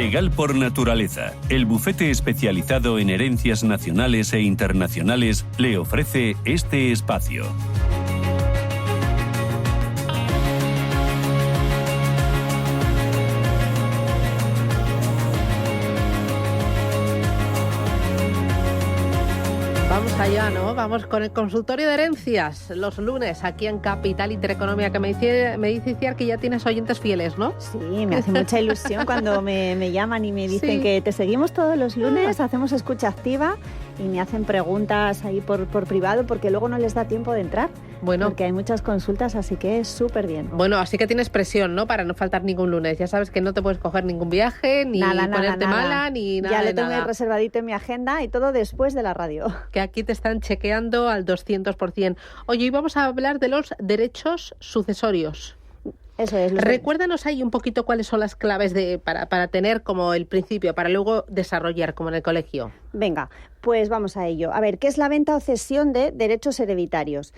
Legal por Naturaleza, el bufete especializado en herencias nacionales e internacionales, le ofrece este espacio. Vamos allá, ¿no? Vamos con el consultorio de herencias los lunes aquí en Capital Intereconomía, que me dice Iciar que ya tienes oyentes fieles, ¿no? Sí, me hace mucha ilusión cuando me llaman y me dicen que te seguimos todos los lunes, hacemos escucha activa y me hacen preguntas ahí por privado porque luego no les da tiempo de entrar. Bueno, porque hay muchas consultas, así que es súper bien. Bueno, así que tienes presión, ¿no? Para no faltar ningún lunes. Ya sabes que no te puedes coger ningún viaje, ni ponerte mala, ni nada. Ya lo tengo reservadito en mi agenda y todo después de la radio. Que aquí te están chequeando al 200%. Oye, y vamos a hablar de los derechos sucesorios. Eso es. Recuérdanos ahí un poquito cuáles son las claves para tener como el principio, para luego desarrollar como en el colegio. Venga, pues vamos a ello. A ver, ¿qué es la venta o cesión de derechos hereditarios?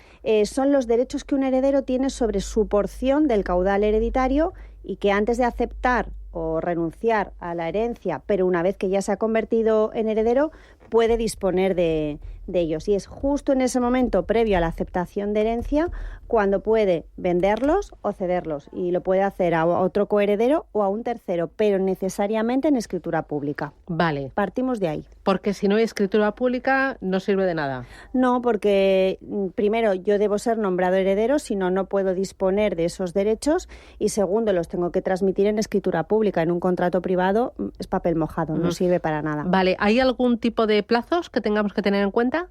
Son los derechos que un heredero tiene sobre su porción del caudal hereditario y que antes de aceptar o renunciar a la herencia, pero una vez que ya se ha convertido en heredero, puede disponer de ellos. Y es justo en ese momento, previo a la aceptación de herencia, cuando puede venderlos o cederlos. Y lo puede hacer a otro coheredero o a un tercero, pero necesariamente en escritura pública. Vale. Partimos de ahí. Porque si no hay escritura pública, no sirve de nada. No, porque primero yo debo ser nombrado heredero, si no, no puedo disponer de esos derechos. Y segundo, los tengo que transmitir en escritura pública. En un contrato privado es papel mojado, no sirve para nada. Vale, ¿hay algún tipo de plazos que tengamos que tener en cuenta?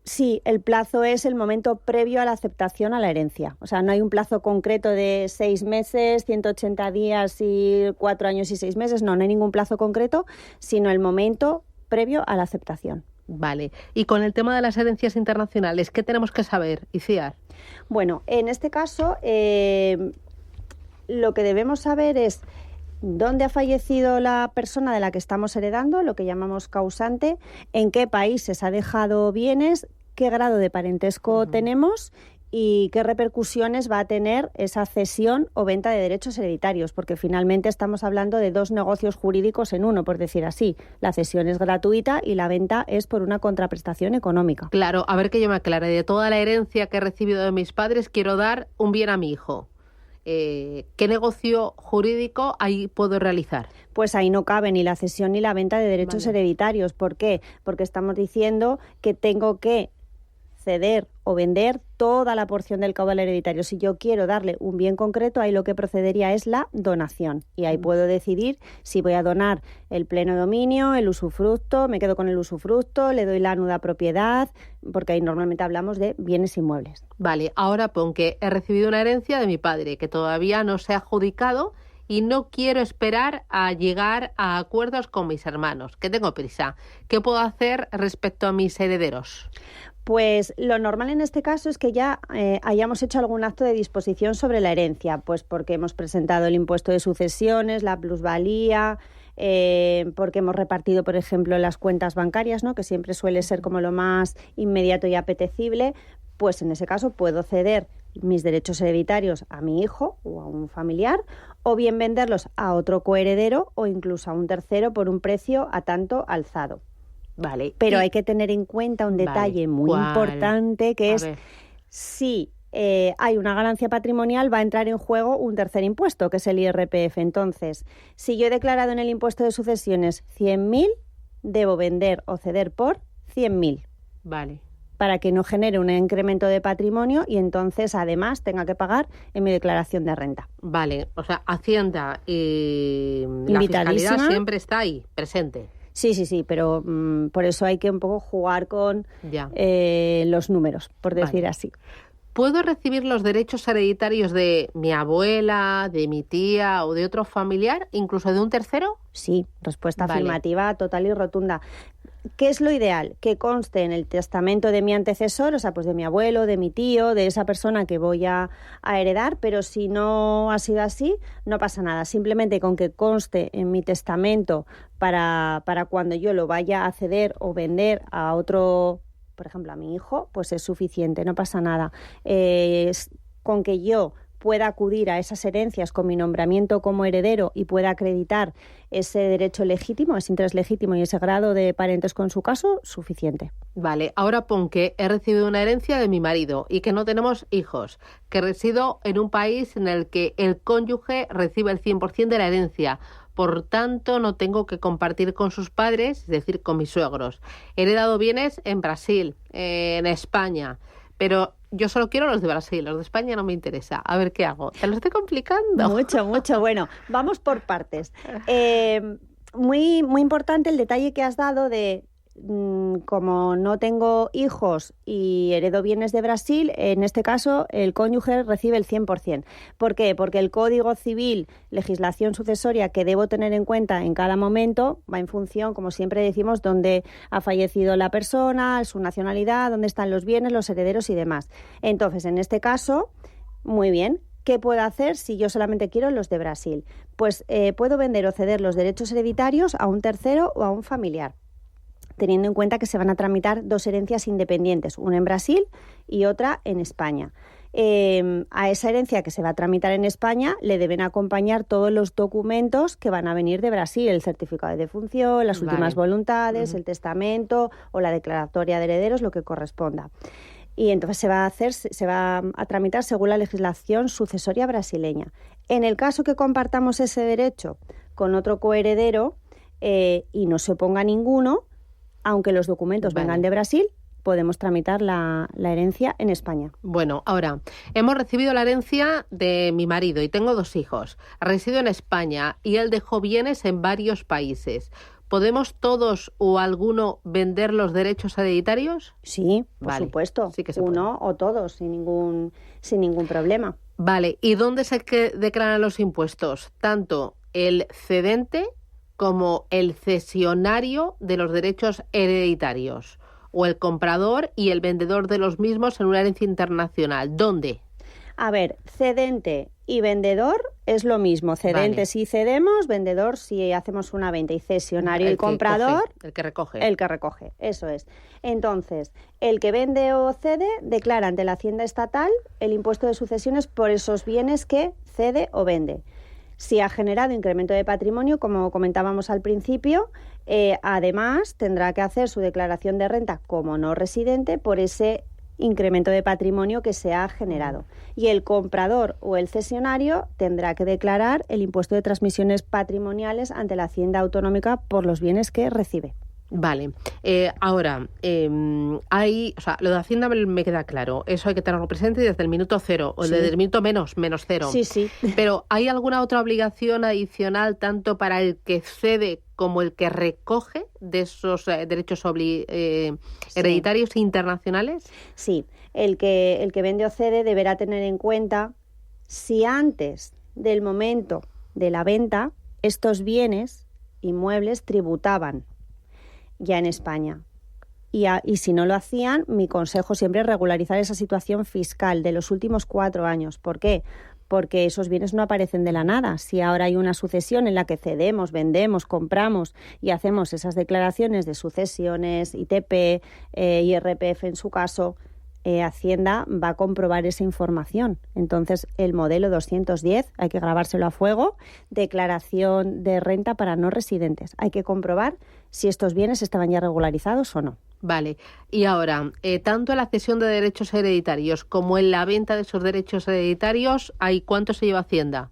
Sí, el plazo es el momento previo a la aceptación a la herencia. O sea, no hay un plazo concreto de 6 meses, 180 días y 4 años y 6 meses. No hay ningún plazo concreto, sino el momento previo a la aceptación. Vale. Y con el tema de las herencias internacionales, ¿qué tenemos que saber, Iciar? Bueno, en este caso, lo que debemos saber es dónde ha fallecido la persona de la que estamos heredando, lo que llamamos causante, en qué países ha dejado bienes, qué grado de parentesco tenemos y qué repercusiones va a tener esa cesión o venta de derechos hereditarios, porque finalmente estamos hablando de 2 negocios jurídicos en uno, por decir así. La cesión es gratuita y la venta es por una contraprestación económica. Claro, a ver que yo me aclare. De toda la herencia que he recibido de mis padres, quiero dar un bien a mi hijo. ¿Qué negocio jurídico ahí puedo realizar? Pues ahí no cabe ni la cesión ni la venta de derechos hereditarios. ¿Por qué? Porque estamos diciendo que tengo que ceder o vender toda la porción del caudal hereditario. Si yo quiero darle un bien concreto, ahí lo que procedería es la donación. Y ahí puedo decidir si voy a donar el pleno dominio, el usufructo, me quedo con el usufructo, le doy la nuda propiedad, porque ahí normalmente hablamos de bienes inmuebles. Vale, ahora pon que he recibido una herencia de mi padre que todavía no se ha adjudicado y no quiero esperar a llegar a acuerdos con mis hermanos, que tengo prisa. ¿Qué puedo hacer respecto a mis herederos? Pues lo normal en este caso es que ya hayamos hecho algún acto de disposición sobre la herencia, pues porque hemos presentado el impuesto de sucesiones, la plusvalía, porque hemos repartido, por ejemplo, las cuentas bancarias, ¿no? Que siempre suele ser como lo más inmediato y apetecible. Pues en ese caso puedo ceder mis derechos hereditarios a mi hijo o a un familiar, o bien venderlos a otro coheredero o incluso a un tercero por un precio a tanto alzado. Vale. Pero hay que tener en cuenta un detalle muy importante, que es si hay una ganancia patrimonial, va a entrar en juego un tercer impuesto, que es el IRPF. Entonces, si yo he declarado en el impuesto de sucesiones 100.000, debo vender o ceder por 100.000. Vale. Para que no genere un incremento de patrimonio y entonces además tenga que pagar en mi declaración de renta. Vale, o sea, Hacienda y la fiscalidad siempre está ahí, presente. Sí, pero por eso hay que un poco jugar con los números, por decir así. ¿Puedo recibir los derechos hereditarios de mi abuela, de mi tía o de otro familiar, incluso de un tercero? Sí, respuesta afirmativa total y rotunda. ¿Qué es lo ideal? Que conste en el testamento de mi antecesor, o sea, pues de mi abuelo, de mi tío, de esa persona que voy a heredar, pero si no ha sido así, no pasa nada. Simplemente con que conste en mi testamento para cuando yo lo vaya a ceder o vender a otro, por ejemplo, a mi hijo, pues es suficiente, no pasa nada. Con que yo pueda acudir a esas herencias con mi nombramiento como heredero y pueda acreditar ese derecho legítimo, ese interés legítimo y ese grado de parentesco en su caso, suficiente. Vale, ahora pon que he recibido una herencia de mi marido y que no tenemos hijos, que resido en un país en el que el cónyuge recibe el 100% de la herencia. Por tanto, no tengo que compartir con sus padres, es decir, con mis suegros. He heredado bienes en Brasil, en España, pero yo solo quiero los de Brasil, los de España no me interesa. A ver qué hago. Te lo estoy complicando. Mucho. Bueno, vamos por partes. Muy importante el detalle que has dado de como no tengo hijos y heredo bienes de Brasil, en este caso el cónyuge recibe el 100%. ¿Por qué? Porque el Código Civil, legislación sucesoria que debo tener en cuenta en cada momento, va en función, como siempre decimos, dónde ha fallecido la persona, su nacionalidad, dónde están los bienes, los herederos y demás. Entonces, en este caso, muy bien. ¿Qué puedo hacer si yo solamente quiero los de Brasil? Pues puedo vender o ceder los derechos hereditarios a un tercero o a un familiar, teniendo en cuenta que se van a tramitar dos herencias independientes, una en Brasil y otra en España. A esa herencia que se va a tramitar en España le deben acompañar todos los documentos que van a venir de Brasil, el certificado de defunción, las últimas voluntades, el testamento o la declaratoria de herederos, lo que corresponda. Y entonces se va a tramitar según la legislación sucesoria brasileña. En el caso que compartamos ese derecho con otro coheredero y no se oponga ninguno, aunque los documentos vengan de Brasil, podemos tramitar la herencia en España. Bueno, ahora, hemos recibido la herencia de mi marido y tengo 2 hijos. Resido en España y él dejó bienes en varios países. ¿Podemos todos o alguno vender los derechos hereditarios? Sí, por supuesto. Sí que se puede. Uno o todos, sin ningún problema. Vale, ¿y dónde se declaran los impuestos? Tanto el cedente como el cesionario de los derechos hereditarios, o el comprador y el vendedor de los mismos en una herencia internacional. ¿Dónde? A ver, cedente y vendedor es lo mismo. Cedente si cedemos, vendedor si hacemos una venta, y cesionario y comprador... el que recoge. El que recoge, eso es. Entonces, el que vende o cede declara ante la Hacienda Estatal el impuesto de sucesiones por esos bienes que cede o vende. Si ha generado incremento de patrimonio, como comentábamos al principio, además tendrá que hacer su declaración de renta como no residente por ese incremento de patrimonio que se ha generado. Y el comprador o el cesionario tendrá que declarar el impuesto de transmisiones patrimoniales ante la Hacienda Autonómica por los bienes que recibe. Vale. Ahora, lo de Hacienda me queda claro. Eso hay que tenerlo presente desde el minuto 0 o desde el minuto menos 0. Sí. Pero ¿hay alguna otra obligación adicional tanto para el que cede como el que recoge de esos derechos hereditarios internacionales? Sí. El que vende o cede deberá tener en cuenta si antes del momento de la venta estos bienes inmuebles tributaban ya en España. Y si no lo hacían, mi consejo siempre es regularizar esa situación fiscal de los últimos 4 años. ¿Por qué? Porque esos bienes no aparecen de la nada. Si ahora hay una sucesión en la que cedemos, vendemos, compramos y hacemos esas declaraciones de sucesiones, ITP, IRPF en su caso, Hacienda va a comprobar esa información. Entonces, el modelo 210 hay que grabárselo a fuego, declaración de renta para no residentes. Hay que comprobar si estos bienes estaban ya regularizados o no. Vale. Y ahora, tanto en la cesión de derechos hereditarios como en la venta de esos derechos hereditarios, ¿cuánto se lleva Hacienda?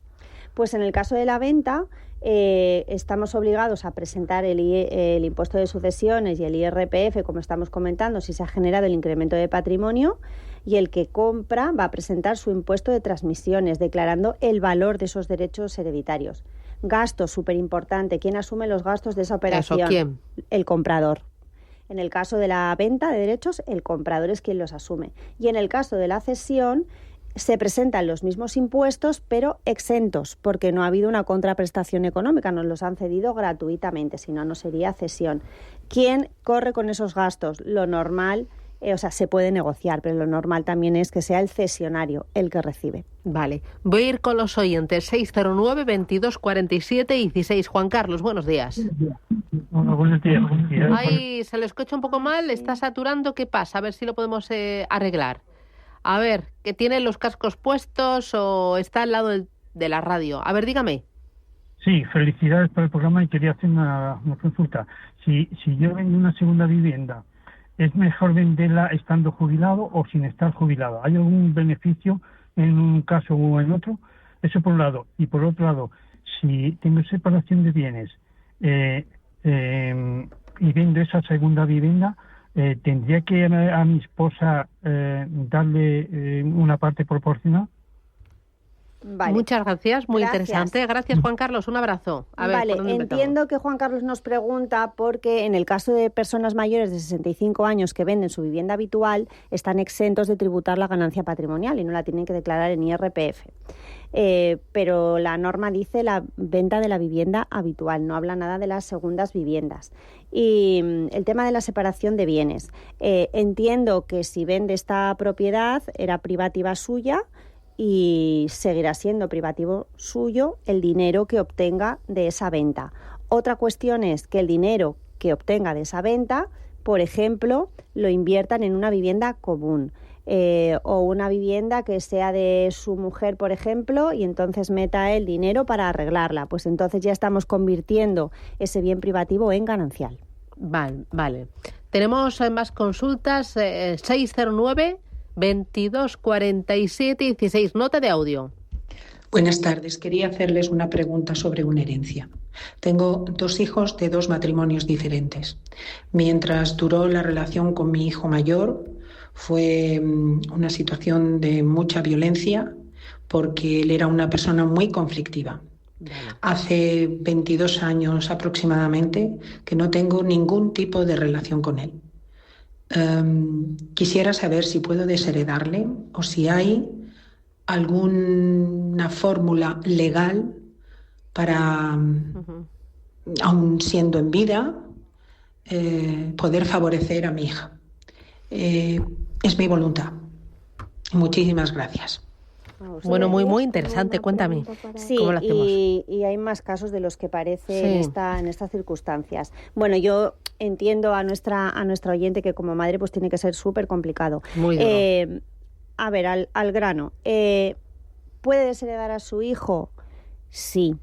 Pues en el caso de la venta, estamos obligados a presentar el impuesto de sucesiones y el IRPF, como estamos comentando, si se ha generado el incremento de patrimonio, y el que compra va a presentar su impuesto de transmisiones, declarando el valor de esos derechos hereditarios. Gastos, súper importante. ¿Quién asume los gastos de esa operación? ¿Eso quién? El comprador. En el caso de la venta de derechos, el comprador es quien los asume. Y en el caso de la cesión, se presentan los mismos impuestos, pero exentos, porque no ha habido una contraprestación económica, nos los han cedido gratuitamente, si no, no sería cesión. ¿Quién corre con esos gastos? Lo normal, se puede negociar, pero lo normal también es que sea el cesionario el que recibe. Vale, voy a ir con los oyentes. 609 22 47 16. Juan Carlos, buenos días. Hola, buenos días. Ay, se lo escucha un poco mal, está saturando, ¿qué pasa? A ver si lo podemos arreglar. A ver, ¿que tiene los cascos puestos o está al lado de la radio? A ver, dígame. Sí, felicidades por el programa y quería hacer una consulta. Si yo vendo una segunda vivienda, ¿es mejor venderla estando jubilado o sin estar jubilado? ¿Hay algún beneficio en un caso o en otro? Eso por un lado. Y por otro lado, si tengo separación de bienes y vendo esa segunda vivienda, ¿tendría que a mi esposa darle una parte proporcional? Vale. Muchas gracias, muy interesante. Gracias, Juan Carlos, un abrazo. Vale, entiendo que Juan Carlos nos pregunta porque en el caso de personas mayores de 65 años que venden su vivienda habitual, están exentos de tributar la ganancia patrimonial y no la tienen que declarar en IRPF. Pero la norma dice la venta de la vivienda habitual, no habla nada de las segundas viviendas. Y el tema de la separación de bienes. Entiendo que si vende esta propiedad era privativa suya y seguirá siendo privativo suyo el dinero que obtenga de esa venta. Otra cuestión es que el dinero que obtenga de esa venta, por ejemplo, lo inviertan en una vivienda común. O una vivienda que sea de su mujer, por ejemplo, y entonces meta el dinero para arreglarla. Pues entonces ya estamos convirtiendo ese bien privativo en ganancial. Vale. Tenemos más consultas. 609 22 47 16. Nota de audio. Buenas tardes. Quería hacerles una pregunta sobre una herencia. Tengo 2 hijos de 2 matrimonios diferentes. Mientras duró la relación con mi hijo mayor, fue una situación de mucha violencia porque él era una persona muy conflictiva. Hace 22 años aproximadamente que no tengo ningún tipo de relación con él. Quisiera saber si puedo desheredarle o si hay alguna fórmula legal para, aun siendo en vida, poder favorecer a mi hija. Es mi voluntad. Muchísimas gracias. Bueno, muy interesante. Cuéntame. Sí, ¿cómo lo hacemos? Y hay más casos de los que parece en estas circunstancias. Bueno, yo entiendo a nuestra oyente que como madre pues tiene que ser súper complicado. Muy duro. A ver, al grano. ¿Puede desheredar a su hijo? Sí.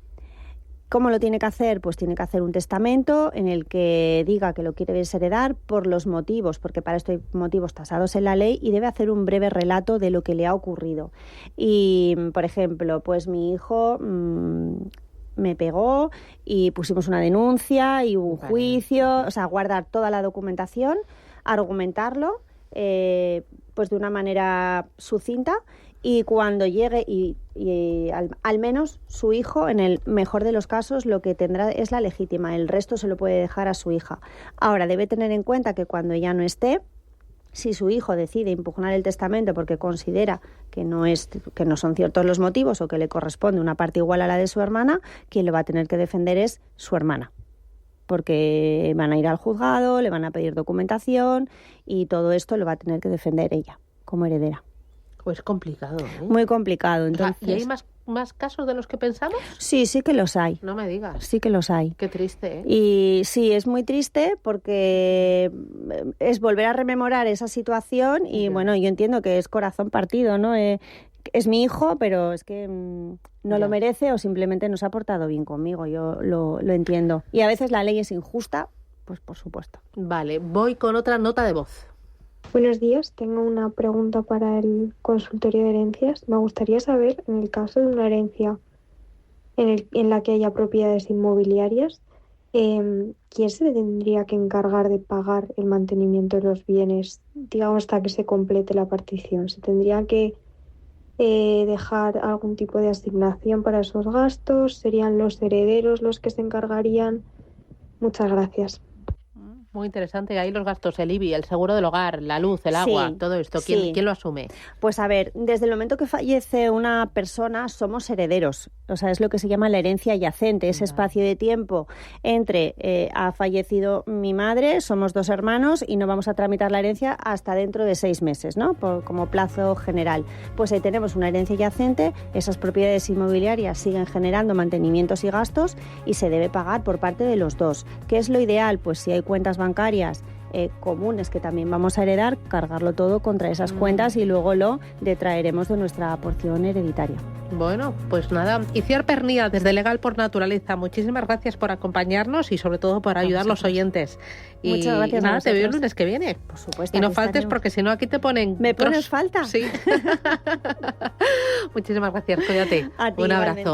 ¿Cómo lo tiene que hacer? Pues tiene que hacer un testamento en el que diga que lo quiere desheredar por los motivos, porque para esto hay motivos tasados en la ley, y debe hacer un breve relato de lo que le ha ocurrido. Y, por ejemplo, pues mi hijo me pegó y pusimos una denuncia y un juicio, o sea, guardar toda la documentación, argumentarlo pues de una manera sucinta. Y cuando llegue y al menos su hijo, en el mejor de los casos, lo que tendrá es la legítima, el resto se lo puede dejar a su hija. Ahora, debe tener en cuenta que cuando ella no esté, si su hijo decide impugnar el testamento porque considera que no son ciertos los motivos o que le corresponde una parte igual a la de su hermana, quien lo va a tener que defender es su hermana. Porque van a ir al juzgado, le van a pedir documentación y todo esto lo va a tener que defender ella como heredera. Pues complicado, ¿eh? Muy complicado. Entonces, ¿y hay más casos de los que pensamos? Sí que los hay. No me digas. Sí que los hay. Qué triste, ¿eh? Y sí, es muy triste porque es volver a rememorar esa situación y bueno, yo entiendo que es corazón partido, ¿no? Es mi hijo, pero es que no lo merece o simplemente no se ha portado bien conmigo. Yo lo entiendo. Y a veces la ley es injusta, pues por supuesto. Vale, voy con otra nota de voz. Buenos días, tengo una pregunta para el consultorio de herencias. Me gustaría saber, en el caso de una herencia en la que haya propiedades inmobiliarias, ¿quién se tendría que encargar de pagar el mantenimiento de los bienes, digamos, hasta que se complete la partición? ¿Se tendría que dejar algún tipo de asignación para esos gastos? ¿Serían los herederos los que se encargarían? Muchas gracias. Muy interesante. Ahí los gastos, el IBI, el seguro del hogar, la luz, el agua, todo esto. ¿Quién lo asume? Pues a ver, desde el momento que fallece una persona somos herederos. O sea, es lo que se llama la herencia yacente, ese espacio de tiempo entre ha fallecido mi madre, somos 2 hermanos y no vamos a tramitar la herencia hasta dentro de 6 meses, ¿no? Como plazo general. Pues ahí tenemos una herencia yacente, esas propiedades inmobiliarias siguen generando mantenimientos y gastos y se debe pagar por parte de los dos. ¿Qué es lo ideal? Pues si hay cuentas bancarias comunes que también vamos a heredar, cargarlo todo contra esas cuentas y luego lo detraeremos de nuestra porción hereditaria. Bueno, pues nada. Iciar Pernía, desde Legal por Naturaleza, muchísimas gracias por acompañarnos y sobre todo por ayudar a los oyentes. Y muchas gracias. Nada, te veo el lunes que viene. Por supuesto. Y no faltes porque si no aquí te ponen... ¿Me pones falta? Sí. Muchísimas gracias, cuídate. A ti, un abrazo. igualmente.